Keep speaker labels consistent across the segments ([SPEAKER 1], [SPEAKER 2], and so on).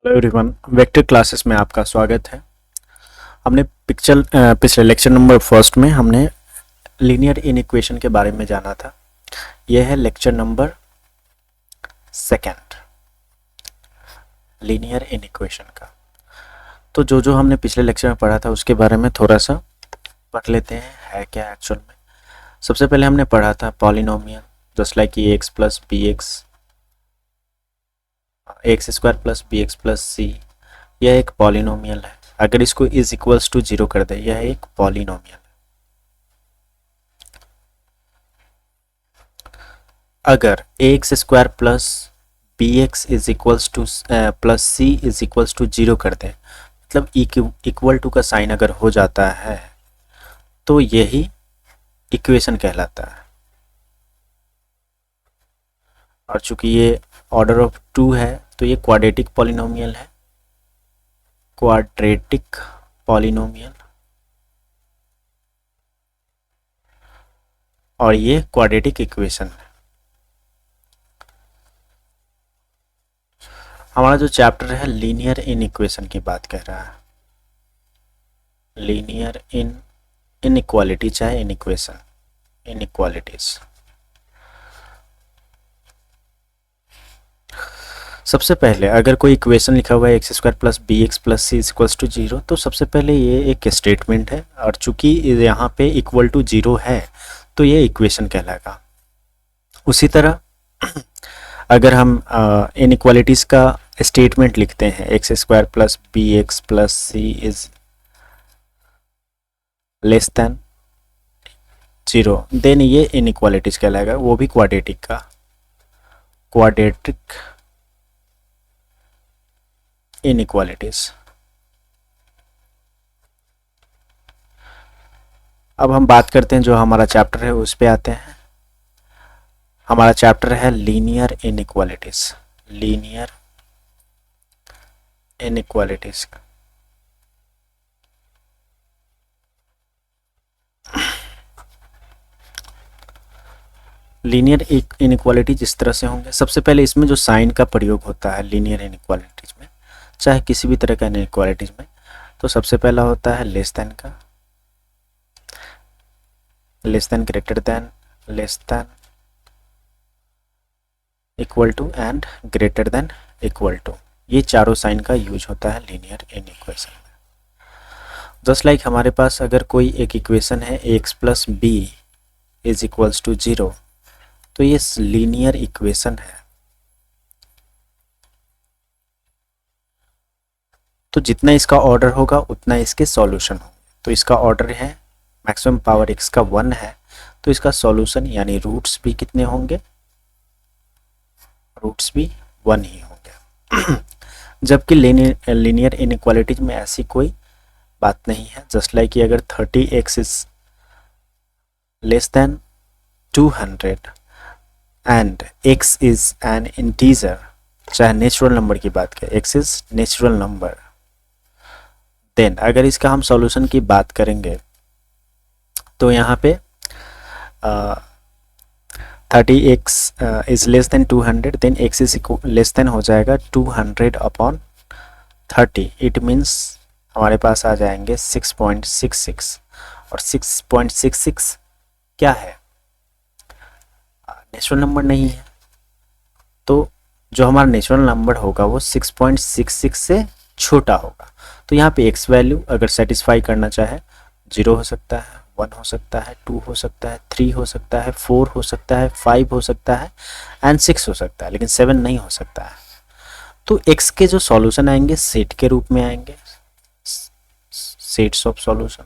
[SPEAKER 1] Hello everyone, vector classes में आपका स्वागत है। हमने पिछले लेक्चर नंबर फर्स्ट में हमने लीनियर इनइक्वेशन के बारे में जाना था। यह है lecture number second, linear inequation का। तो जो हमने पिछले लेक्चर में पढ़ा था उसके बारे में थोड़ा सा पढ़ लेते हैं, है क्या एक्चुअल में। सबसे पहले हमने पढ़ा था polynomial, just like a x plus b x, x square plus b x plus c, यह एक पॉलिनोमियल है। अगर इसको इज इक्वल्स टू जीरो कर दे, यह एक पॉलिनोमियल है। अगर a x square plus b x is equals to plus c is equals to zero कर दे, मतलब इक्वल टू का साइन अगर हो जाता है तो यही इक्वेशन कहलाता है। और चूंकि ये ऑर्डर ऑफ टू है तो ये क्वाड्रेटिक पॉलिनोमियल है, क्वाड्रेटिक पॉलिनोमियल, और ये क्वाड्रेटिक इक्वेशन है। हमारा जो चैप्टर है लीनियर इन इक्वेशन की बात कर रहा है, लीनियर इन इनइक्वालिटी चाहे इन इक्वेशन, इनइक्वालिटीज। सबसे पहले अगर कोई इक्वेशन लिखा हुआ है x square plus b x plus c equals to zero, तो सबसे पहले ये एक स्टेटमेंट है, और चूंकि यहाँ पे इक्वल टू जीरो है तो ये इक्वेशन कहलाएगा। उसी तरह अगर हम इनइक्वालिटीज़ का स्टेटमेंट लिखते हैं x square plus b x plus c is less than zero, then ये इनइक्वालिटीज़ कहलाएगा, वो भी क्वाड्रेटिक का, क्वाड्रेटिक इनइक्वालिटीज़। अब हम बात करते हैं जो हमारा चैप्टर है उस पे आते हैं। हमारा चैप्टर है linear inequalities, linear inequalities. Linear inequalities इस तरह से होंगे। सबसे पहले इसमें जो साइन का प्रयोग होता है लीनियर इनइक्वालिटीज में, चाहे किसी भी तरह का इनइक्वालिटीज में, तो सबसे पहला होता है लेस देन का, less than, greater than, less than, equal to and greater than equal to. ये चारों साइन का यूज होता है लीनियर इनइक्वेशन में। जस्ट लाइक हमारे पास अगर कोई एक इक्वेशन है x plus b is equals to zero, तो ये लीनियर इक्वेशन है। तो जितना इसका ऑर्डर होगा उतना इसके सॉल्यूशन होंगे। तो इसका ऑर्डर है मैक्सिमम पावर x का 1 है, तो इसका सॉल्यूशन यानी रूट्स भी कितने होंगे, रूट्स भी 1 ही होंगे। जबकि लीनियर इनइक्वालिटीज में ऐसी कोई बात नहीं है। जस्ट लाइक कि अगर 30x is less than 200 and x is an integer, चाहे नेचुरल नंबर की बात करें, x is natural number, then अगर इसका हम सॉल्यूशन की बात करेंगे तो यहाँ पे 30x is less than 200, then x is less than हो जाएगा 200 अपॉन 30। इट मीन्स हमारे पास आ जाएंगे 6.66, और 6.66 क्या है, नेचुरल नंबर नहीं है। तो जो हमारा नेचुरल नंबर होगा वो 6.66 से छोटा होगा। तो यहाँ पे x वैल्यू अगर सेटिस्फाई करना चाहे 0 हो सकता है, 1 हो सकता है, 2 हो सकता है, 3 हो सकता है, 4 हो सकता है, 5 हो सकता है एंड 6 हो सकता है, लेकिन 7 नहीं हो सकता है। तो x के जो सॉल्यूशन आएंगे सेट के रूप में आएंगे, सेट्स ऑफ सॉल्यूशन,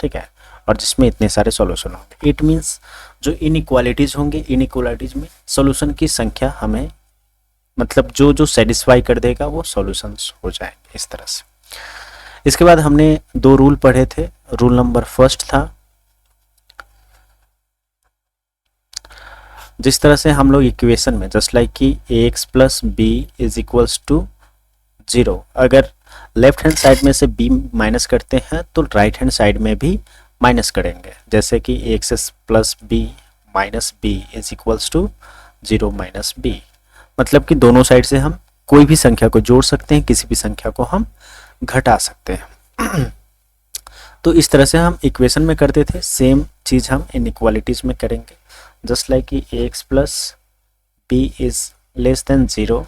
[SPEAKER 1] ठीक है, और जिसमें इतने सारे सॉल्यूशन होंगे। इट मीन्स जो इनइक्वालिटीज होंगे, इनइक्वालिटीज में सॉल्यूशन की संख्या हमें, मतलब जो जो सेटिस्फाई कर देगा वो सॉल्यूशंस हो जाएंगे इस तरह से। इसके बाद हमने दो रूल पढ़े थे। रूल नंबर फर्स्ट था, जिस तरह से हम लोग इक्वेशन में जस्ट लाइक कि a x plus b is equals to zero, अगर लेफ्ट हैंड साइड में से b माइनस करते हैं तो राइट हैंड साइड में भी माइनस करेंगे, जैसे कि x plus b minus b is equals to zero minus b, मतलब कि दोनों साइड से हम कोई भी संख्या को जोड़ सकते हैं, किसी भी संख्या को हम घटा सकते हैं। तो इस तरह से हम इक्वेशन में करते थे, सेम चीज हम इनइक्वालिटीज में करेंगे। जस्ट लाइक कि ax plus b is less than 0,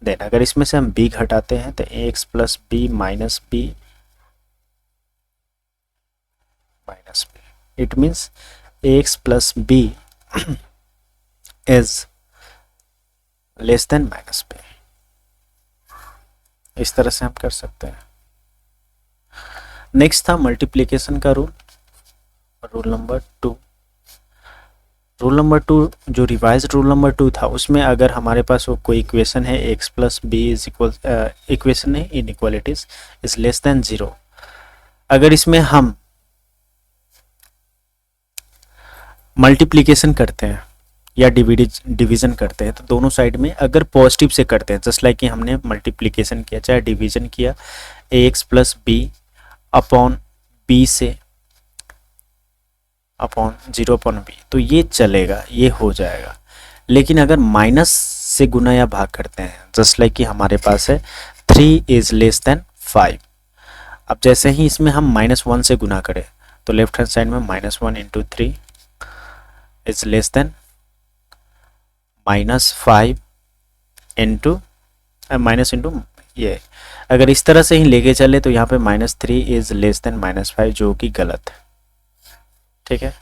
[SPEAKER 1] then अगर इसमें से हम b घटाते हैं तो ax plus b minus b minus b, it means ax plus b is less than minus b. इस तरह से हम कर सकते हैं। नेक्स्ट था मल्टीप्लिकेशन का rule, rule number 2। Rule number 2 जो रिवाइज रूल नंबर 2 था, उसमें अगर हमारे पास वो कोई इक्वेशन है x plus b is equal, equation है इनइक्वालिटीज इज लेस देन 0, अगर इसमें हम मल्टीप्लिकेशन करते हैं या डिवीजन करते हैं तो दोनों साइड में अगर पॉजिटिव से करते हैं, जस्ट लाइक कि हमने मल्टीप्लिकेशन किया चाहे डिवीजन किया ax plus b upon b से अपॉन 0 अपॉन बी, तो ये चलेगा, ये हो जाएगा। लेकिन अगर माइनस से गुना या भाग करते हैं, जस्ट लाइक कि हमारे पास है 3 इज लेस देन 5, अब जैसे ही इसमें हम -1 से गुना करें तो लेफ्ट हैंड साइड में -1 into 3 is less then -5 into minus into ये, अगर इस तरह से ही लेके चले तो यहाँ पे -3 इज लेस देन -5, जो कि गलत है। ठीक है,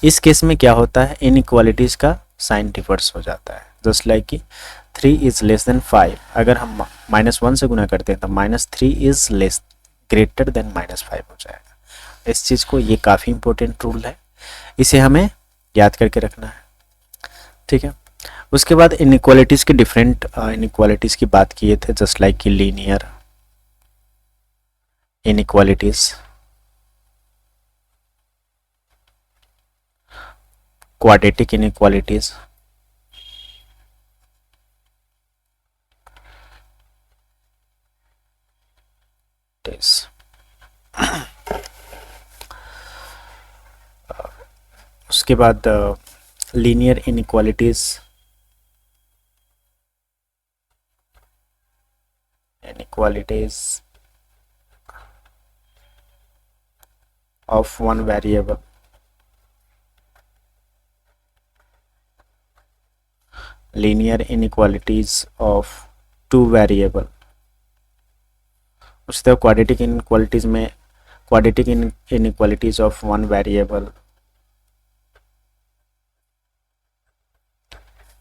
[SPEAKER 1] इस केस में क्या होता है, इनइक्वालिटीज का साइन रिवर्स हो जाता है। जस्ट लाइक कि 3 इज लेस देन 5, अगर हम -1 से गुना करते हैं तो -3 इज लेस ग्रेटर देन -5 हो जाएगा। इस चीज़ को, ये काफ़ी इंपॉर्टेंट रूल है, इसे हमें याद करके रखना है। ठीक है, उसके बाद इनइक्वालिटीज के डिफरेंट इनइक्वालिटीज की बात किए थे, जस्ट लाइक कि लीनियर इनइक्वालिटीज, क्वाड्रेटिक इनइक्वालिटीज, उसके बाद linear inequalities, inequalities of one variable, linear inequalities of two variable। उसके बाद quadratic inequalities में quadratic inequalities of one variable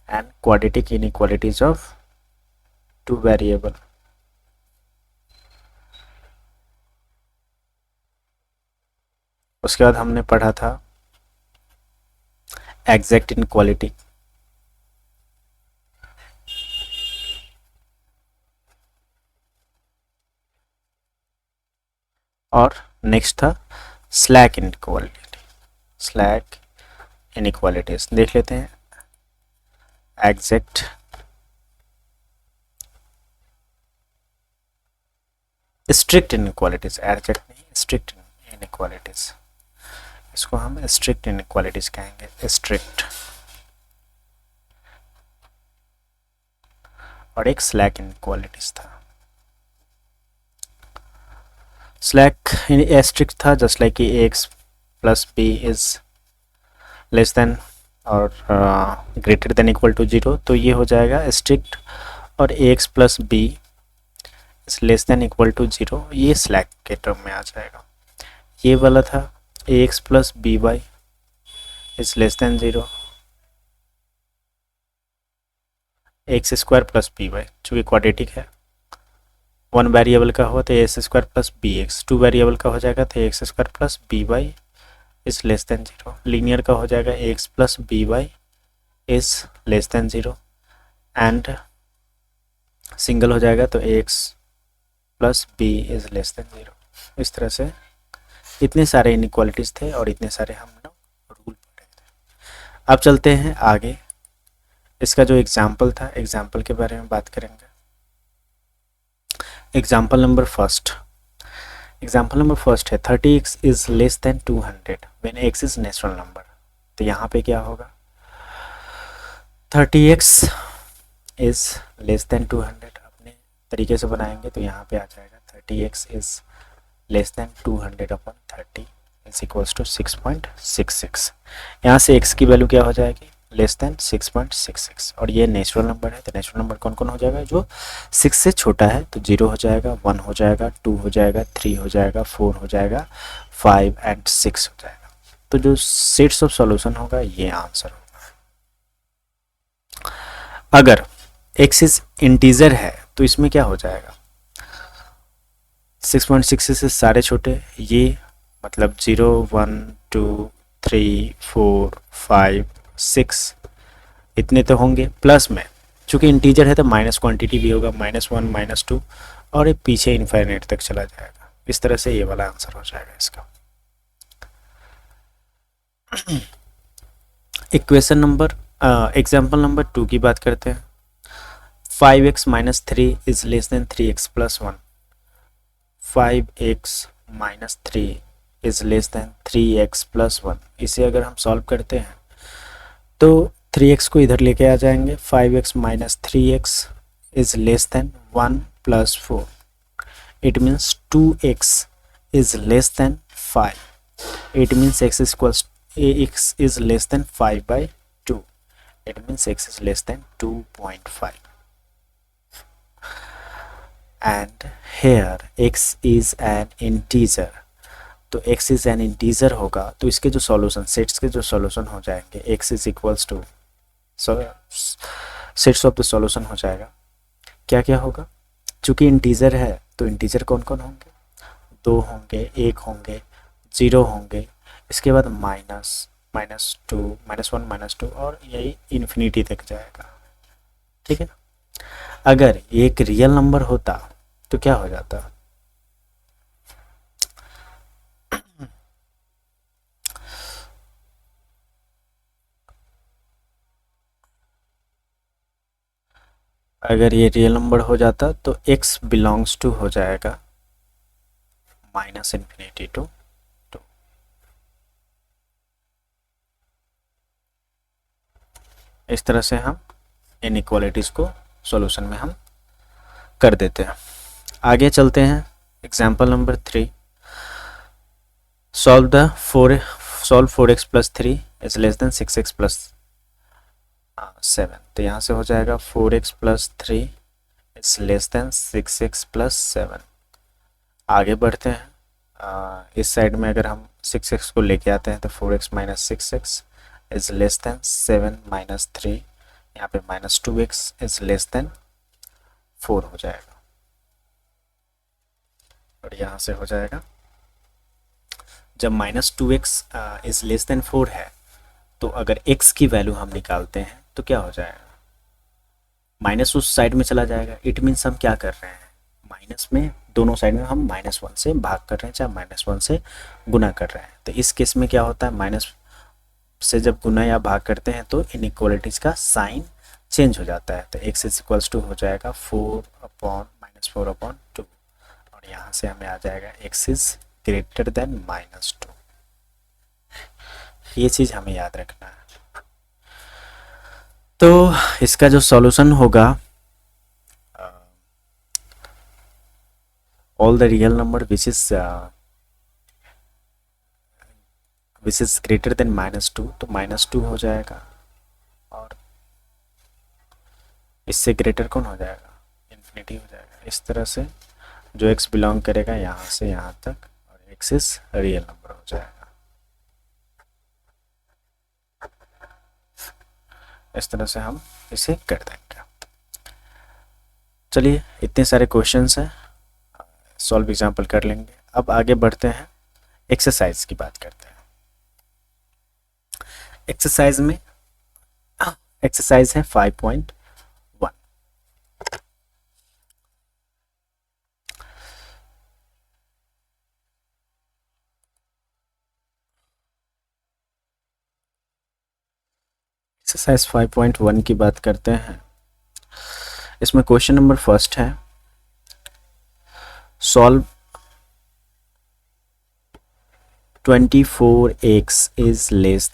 [SPEAKER 1] and quadratic inequalities of two variable। उसके बाद हमने पढ़ा था एग्जैक्ट इनइक्वालिटी, और नेक्स्ट था स्लैक इनइक्वालिटी। स्लैक इनइक्वालिटीज देख लेते हैं। एग्जैक्ट, स्ट्रिक्ट इनइक्वालिटीज, एग्जैक्ट नहीं, स्ट्रिक्ट इनइक्वालिटीज, इसको हम स्ट्रिक्ट इनइक्वालिटीज कहेंगे, स्ट्रिक्ट। और एक स्लैक इनइक्वालिटीज था। स्लैक स्ट्रिक्ट था जस्ट लाइक कि x plus b is less than और ग्रेटर देन इक्वल टू 0, तो ये हो जाएगा स्ट्रिक्ट। और x plus b is less than equal to 0, ये स्लैक के टर्म में आ जाएगा। ये वाला था x plus b y is less than 0, x square plus b y, चूँकि क्वाड्रेटिक है, 1 वेरिएबल का हो तो x square plus b x, 2 variable का हो जाएगा तो x square plus b y is less than 0। Linear का हो जाएगा x plus b y is less than 0, and single हो जाएगा तो x plus b is less than 0। इस तरह से इतने सारे इनइक्वालिटीज थे और इतने सारे हम लोग रूल पढ़े थे। अब चलते हैं आगे, इसका जो एग्जाम्पल था, एग्जाम्पल के बारे में बात करेंगे। Example number first, example number first है 30x is less than 200 when x is natural number. तो यहाँ पे क्या होगा, 30x इज लेस देन 200, अपने तरीके से बनाएंगे तो यहाँ पे आ जाएगा 30x is less than 200/30 is equals to 6.66। यहाँ से x की वैल्यू क्या हो जाएगी, लेस देन 6.66, और ये नेचुरल नंबर है तो नेचुरल नंबर कौन कौन हो जाएगा, जो 6 से छोटा है तो 0 हो जाएगा, 1 हो जाएगा, 2 हो जाएगा, 3 हो जाएगा, 4 हो जाएगा, 5 एंड 6 हो जाएगा। तो जो सेट्स ऑफ सॉल्यूशन होगा ये आंसर होगा। अगर x इज इंटीजर है तो इसमें क्या हो जाएगा, 6.66 से सारे छोटे, ये मतलब 0, 1, 2, 3, 4, 5, 6 इतने तो होंगे, प्लस में चूंकि इंटीजर है तो माइनस क्वांटिटी भी होगा, -1, -2, और ये पीछे इनफाइनाइट तक चला जाएगा। इस तरह से ये वाला आंसर हो जाएगा इसका। इक्वेशन नंबर एग्जाम्पल नंबर 2 की बात करते हैं। 5x - 3 is less then 3x + 1। 5x - 3 is less then 3x + 1। इसे अगर हम सॉल्व करते हैं तो 3x को इधर लेके आ जाएंगे, 5x - 3x is less then 1 + 4। It means 2x is less then 5। It means x is less than 5/2. It means x is less than 2.5. And here x is an integer. तो x is an integer होगा तो इसके जो solution, sets के जो solution हो जाएंगे, x is equals to sets of the solution हो जाएगा। क्या क्या होगा, चूंकि इंटीजर है तो इंटीजर कौन कौन होंगे, 2 होंगे, 1 होंगे, 0 होंगे, इसके बाद -2, -1, -2 और यही इन्फिनिटी तक जाएगा। ठीक है, अगर ये एक रियल नंबर होता तो क्या हो जाता, अगर ये रियल नंबर हो जाता तो x बिलोंग्स टू हो जाएगा -∞ to 2। इस तरह से हम इनइक्वालिटीज़ को सॉल्यूशन में हम कर देते हैं। आगे चलते हैं, example number 3। Solve 4x + 3 is less then 6x + 7। तो यहाँ से हो जाएगा 4x + 3 is less then 6x + 7। आगे बढ़ते हैं, इस साइड में अगर हम 6x को लेके आते हैं तो 4x - 6x is less then 7 - 3। यहाँ पे -2x इज लेस देन 4 हो जाएगा, और यहाँ से हो जाएगा जब -2x इज लेस देन 4 है तो अगर x की वैल्यू हम निकालते हैं तो क्या हो जाएगा, माइनस उस साइड में चला जाएगा। इट मीन्स हम क्या कर रहे हैं, माइनस में दोनों साइड में हम -1 से भाग कर रहे हैं, चाहे -1 से गुना कर रहे हैं। तो इस केस में क्या होता है, माइनस से जब गुना या भाग करते हैं तो इनइक्वालिटीज का साइन चेंज हो जाता है। तो x इज इक्वल्स टू हो जाएगा 4/-4/2, और यहाँ से हमें आ जाएगा x इज ग्रेटर देन -2। ये चीज़ हमें याद रखना है। तो इसका जो सॉल्यूशन होगा, all the real number which is greater than -2, तो -2 हो जाएगा, और इससे ग्रेटर कौन हो जाएगा, इन्फिनिटी हो जाएगा। इस तरह से जो x बिलोंग करेगा यहाँ से यहाँ तक, और x इज रियल नंबर हो जाएगा। इस तरह से हम इसे कर देंगे। चलिए, इतने सारे क्वेश्चंस हैं, सॉल्व एग्जाम्पल कर लेंगे। अब आगे बढ़ते हैं, एक्सरसाइज की बात करते हैं। एक्सरसाइज में एक्सरसाइज है 5.1। एक्सरसाइज 5.1 की बात करते हैं। इसमें क्वेश्चन नंबर फर्स्ट है, solve 24x is less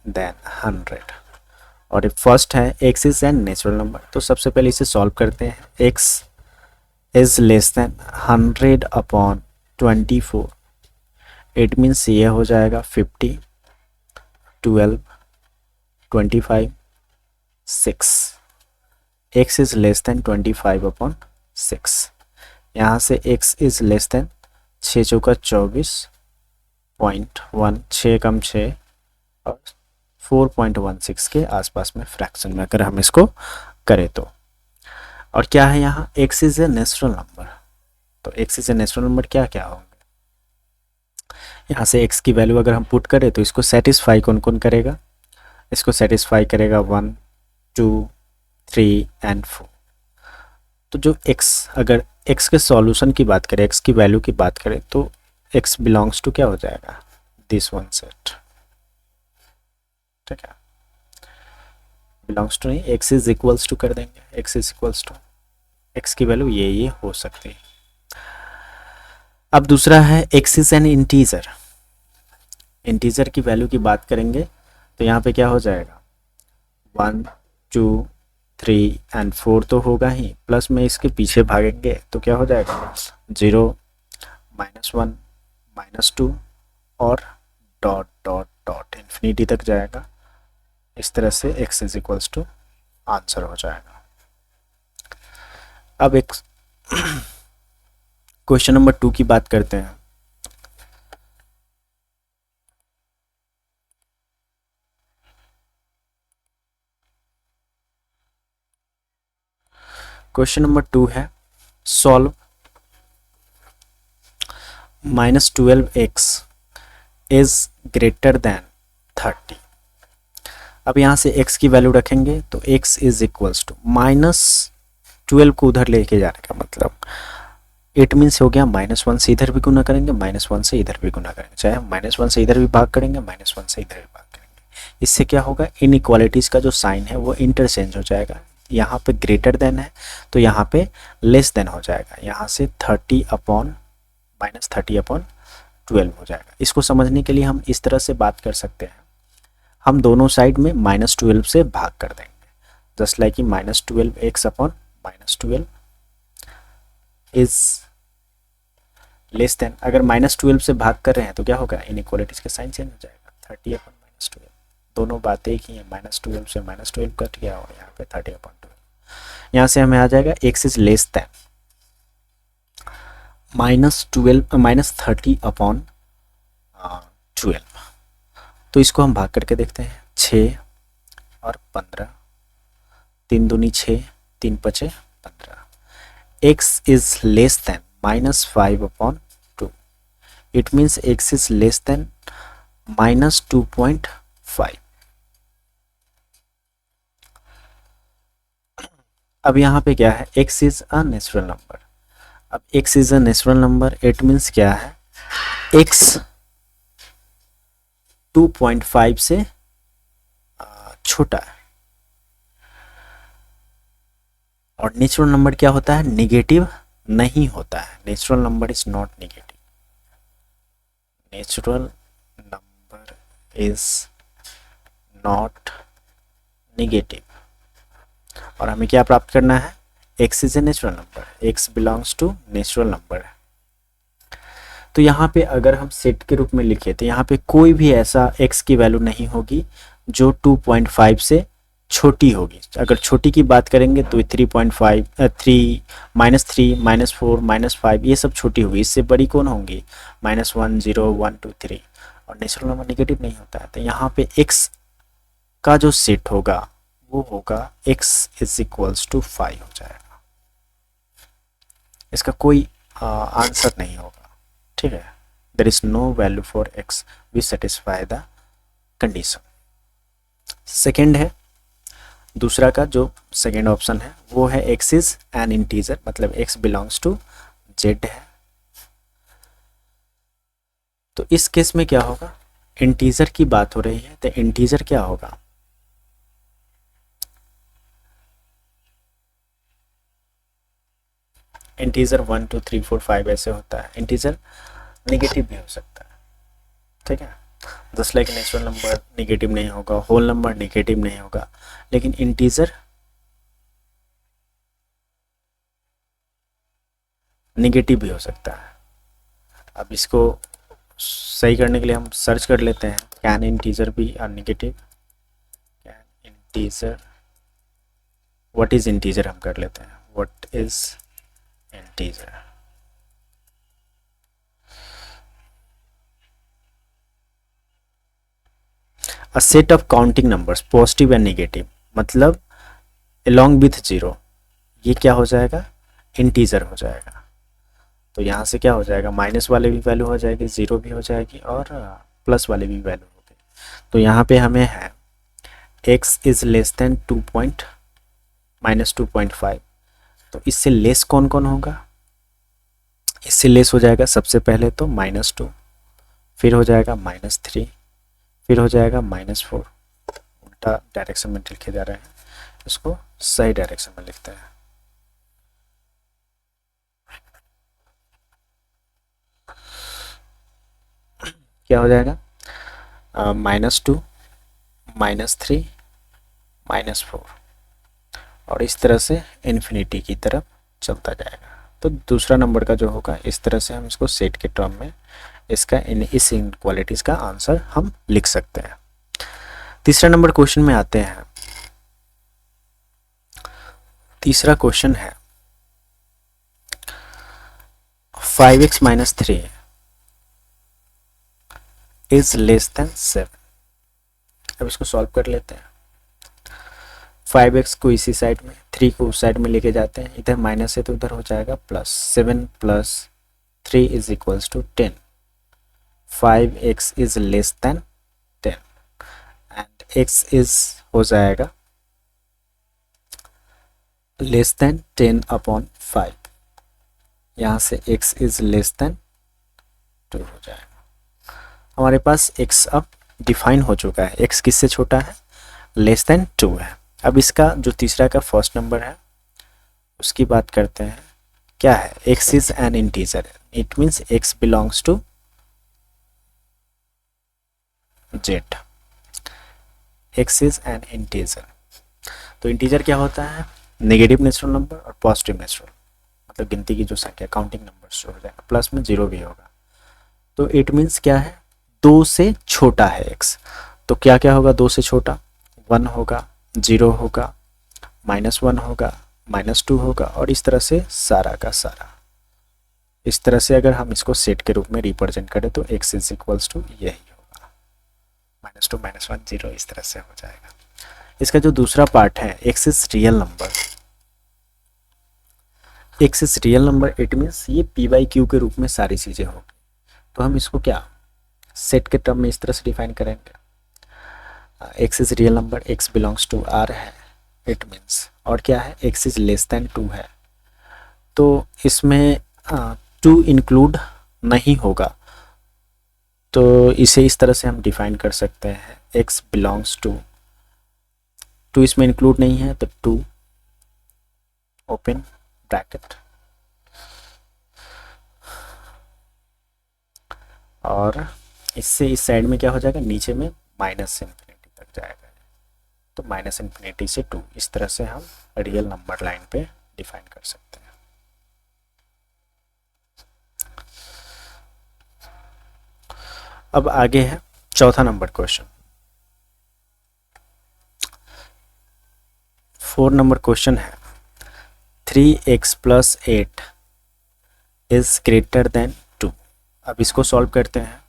[SPEAKER 1] then 100, और फर्स्ट है x is N natural number. तो सबसे पहले इसे सॉल्व करते हैं। x is less then 100/24, it means ये हो जाएगा 50, 12, 25, 6। x is less then 25/6। यहाँ से x इज लेस देन 6 चौका 24.1, 6 कम 6 और 4.16 के आसपास में फ्रैक्शन में अगर हम इसको करें तो। और क्या है यहाँ, x is a natural number, तो x is a natural number क्या क्या होंगे, यहाँ से x की वैल्यू अगर हम पुट करें तो इसको सेटिस्फाई कौन कौन करेगा, इसको सेटिस्फाई करेगा 1, 2, 3 एंड 4। तो जो x, अगर x के सॉल्यूशन की बात करें, x की वैल्यू की बात करें तो x बिलोंग्स टू क्या हो जाएगा, दिस वन सेट, ठीक है, बिलोंग्स टू नहीं, x इज इक्वल्स टू कर देंगे, x is equals to, x की वैल्यू ये हो सकती है। अब दूसरा है x is an integer, integer की वैल्यू की बात करेंगे तो यहाँ पे क्या हो जाएगा, 1, 2, 3 एंड 4 तो होगा ही, प्लस में इसके पीछे भागेंगे तो क्या हो जाएगा 0, -1, -2 और डॉट डॉट डॉट इन्फिनिटी तक जाएगा। इस तरह से x is equals to answer हो जाएगा। अब एक क्वेश्चन नंबर 2 की बात करते हैं। क्वेश्चन नंबर 2 है, solve -12x is greater than 30। अब यहाँ से x की वैल्यू रखेंगे तो x इज इक्वल्स टू -12 को उधर लेके जाने का मतलब इट मीन्स हो गया -1 से इधर भी गुना करेंगे, -1 से इधर भी गुना करेंगे, चाहे -1 से इधर भी भाग करेंगे, -1 से इधर भी भाग करेंगे। इससे क्या होगा, इनइक्वालिटीज़ का जो साइन है वो इंटरचेंज हो जाएगा। यहाँ पे ग्रेटर देन है तो यहाँ पे लेस देन हो जाएगा, यहाँ से 30/12 हो जाएगा। इसको समझने के लिए हम इस तरह से बात कर सकते हैं, हम दोनों साइड में -12 से भाग कर देंगे, जस्ट लाइक कि -12x/-12 इज लेस देन, अगर -12 से भाग कर रहे हैं तो क्या होगा, इनइक्वालिटीज का साइन चेंज हो जाएगा, 30/-12, दोनों बातें एक ही है, -12 से -12 कट गया और यहाँ पे 30/12। यहाँ से हमें आ जाएगा x इज लेस देन -30/12। तो इसको हम भाग करके देखते हैं, 6 और 15, 3 दूनी 6, 3 पचे 15। x is less then -5/2, it means x is less then -2.5। अब यहाँ पे क्या है, x is a natural number. अब x is a natural number, it means क्या है, x 2.5 से छोटा है। और नेचुरल नंबर क्या होता है, नेगेटिव नहीं होता है, natural number is not negative, natural number is not negative. और हमें क्या प्राप्त करना है, x is a natural number, x belongs to natural number. तो यहाँ पे अगर हम सेट के रूप में लिखे तो यहाँ पे कोई भी ऐसा x की वैल्यू नहीं होगी जो 2.5 से छोटी होगी। अगर छोटी की बात करेंगे तो 3.5, 3, -3, -4, -5 ये सब छोटी होगी, इससे बड़ी कौन होंगी, -1, 0, 1, 2, 3। और नेचुरल नंबर नेगेटिव नहीं होता है, तो यहाँ पे x का जो सेट होगा वो होगा x इज इक्वल्स टू 5 हो जाएगा। इसका कोई आंसर नहीं होगा, ठीक है, there is no value for x, we satisfy the condition. Second है, दूसरा का जो सेकेंड ऑप्शन है वो है x इज एन इंटीजर, मतलब x बिलोंग्स टू z है। तो इस केस में क्या होगा, इंटीजर की बात हो रही है तो इंटीजर क्या होगा, इंटीजर 1, 2, 3, 4, 5 ऐसे होता है। इंटीजर नेगेटिव भी हो सकता है, ठीक है, just like natural number negative नहीं होगा, होल नंबर नेगेटिव नहीं होगा, लेकिन इंटीजर निगेटिव भी हो सकता है। अब इसको सही करने के लिए हम सर्च कर लेते हैं, can integer be are negative, can integer, what is integer हम कर लेते हैं, what is integer. A set of counting numbers positive and negative, मतलब along विथ जीरो, ये क्या हो जाएगा, इंटीजर हो जाएगा। तो यहाँ से क्या हो जाएगा, माइनस वाले भी वैल्यू हो जाएगी, ज़ीरो भी हो जाएगी और प्लस वाले भी वैल्यू हो गई। तो यहाँ पे हमें है x इज़ लेस देन -2.5, तो इससे लेस कौन कौन होगा, इससे लेस हो जाएगा सबसे पहले तो -2, फिर हो जाएगा -3, फिर हो जाएगा -4। उल्टा डायरेक्शन में लिखे जा रहे हैं, इसको सही डायरेक्शन में लिखते हैं। क्या हो जाएगा, -2, -3, -4 और इस तरह से इन्फिनिटी की तरफ चलता जाएगा। तो दूसरा नंबर का जो होगा, इस तरह से हम इसको सेट के टर्म में इसका इस इनक्वालिटीज़ का आंसर हम लिख सकते हैं। तीसरा नंबर क्वेश्चन में आते हैं। तीसरा क्वेश्चन है 5x - 3 इज लेस देन 7। अब इसको सॉल्व कर लेते हैं। 5x को इसी साइड में, 3 को उस साइड में लेके जाते हैं, इधर माइनस है तो उधर हो जाएगा plus, 7 + 3 is equals to 10। 5x is less than 10 and x is हो जाएगा लेस देन 10/5। यहाँ से x इज लेस देन 2 हो जाएगा। हमारे पास x अब डिफाइन हो चुका है, x किससे छोटा है, लेस देन 2 है। अब इसका जो तीसरा का फर्स्ट नंबर है उसकी बात करते हैं। क्या है, x is an integer, it means x belongs to z। x is an integer, तो इंटीजर क्या होता है, नेगेटिव नेचुरल नंबर और पॉजिटिव नेचुरल, मतलब गिनती की जो संख्या, काउंटिंग नंबर्स जो हो जाएगा, प्लस में 0 भी होगा। तो इट मीन्स क्या है, 2 से छोटा है x। तो क्या क्या होगा 2 से छोटा, 1 होगा, 0 होगा, -1 होगा, -2 होगा और इस तरह से सारा का सारा। इस तरह से अगर हम इसको सेट के रूप में रिप्रेजेंट करें तो x इज इक्वल्स टू यही होगा, -2, -1, 0, इस तरह से हो जाएगा। इसका जो दूसरा पार्ट है, x is real number. x is real number, it means ये p/q के रूप में सारी चीज़ें होगी। तो हम इसको क्या सेट के टर्म में इस तरह से डिफाइन करेंगे, x is real number, x belongs to r है, इट मीन्स, और क्या है, x इज लेस देन 2 है। तो इसमें 2 इंक्लूड नहीं होगा, तो इसे इस तरह से हम डिफाइन कर सकते हैं, x बिलोंग्स टू 2 इसमें इंक्लूड नहीं है तो 2 ओपन ब्रैकेट और इससे इस साइड में क्या हो जाएगा, नीचे में माइनस इन्फिनिटी तक जाएगा, तो -∞ से 2, इस तरह से हम रियल नंबर लाइन पे डिफाइन कर सकते हैं। अब आगे है चौथा नंबर क्वेश्चन। 4 नंबर क्वेश्चन है 3x + 8 इज ग्रेटर देन 2। अब इसको सॉल्व करते हैं।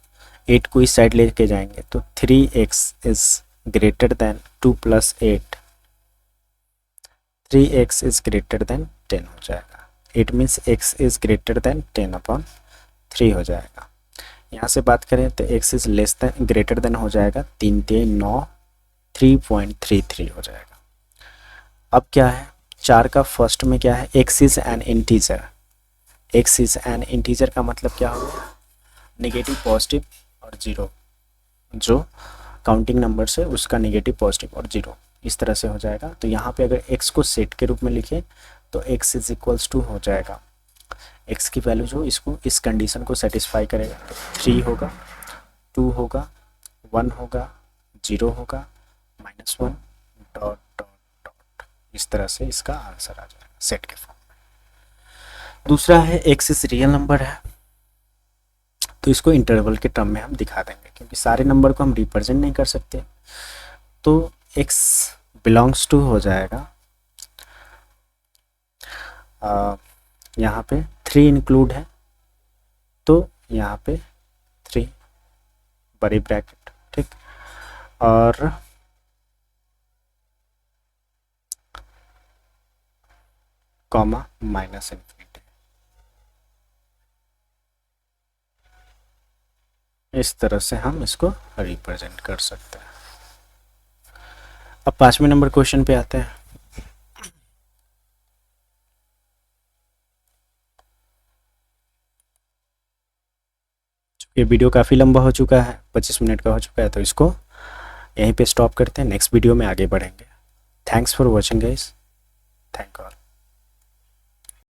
[SPEAKER 1] 8 को इस साइड लेके जाएंगे तो 3x is greater than 2 + 8, 3x is greater than 10 हो जाएगा। It means x is greater than 10/3 हो जाएगा। यहाँ से बात करें तो x is less than greater then हो जाएगा 3 × 9, 3.33 हो जाएगा। अब क्या है, 4 का फर्स्ट में क्या है, x is an integer. x is an integer का मतलब क्या होगा, नेगेटिव, पॉजिटिव और 0, जो काउंटिंग नंबर से उसका नेगेटिव, पॉजिटिव और 0 इस तरह से हो जाएगा। तो यहाँ पे अगर x को सेट के रूप में लिखें तो x इज इक्वल्स टू हो जाएगा, x की वैल्यू जो इसको इस कंडीशन को सेटिस्फाई करेगा तो 3 होगा, 2 होगा, 1 होगा, 0 होगा, -1 डॉट डॉट डॉट, इस तरह से इसका आंसर आ जाएगा सेट के फॉर्म में। दूसरा है एक्स रियल नंबर है, तो इसको इंटरवल के टर्म में हम दिखा देंगे, क्योंकि सारे नंबर को हम रिप्रेजेंट नहीं कर सकते। तो x बिलोंग्स टू हो जाएगा, यहाँ पे 3 इंक्लूड है, तो यहाँ पे 3 बड़ी ब्रैकेट, ठीक, और कॉमा माइनस इन्फिनिटी। इस तरह से हम इसको रिप्रेजेंट कर सकते हैं। अब 5वें नंबर क्वेश्चन पे आते हैं। ये वीडियो काफ़ी लंबा हो चुका है, 25 मिनट का हो चुका है, तो इसको यहीं पे स्टॉप करते हैं। नेक्स्ट वीडियो में आगे बढ़ेंगे। Thanks for watching guys, thank all.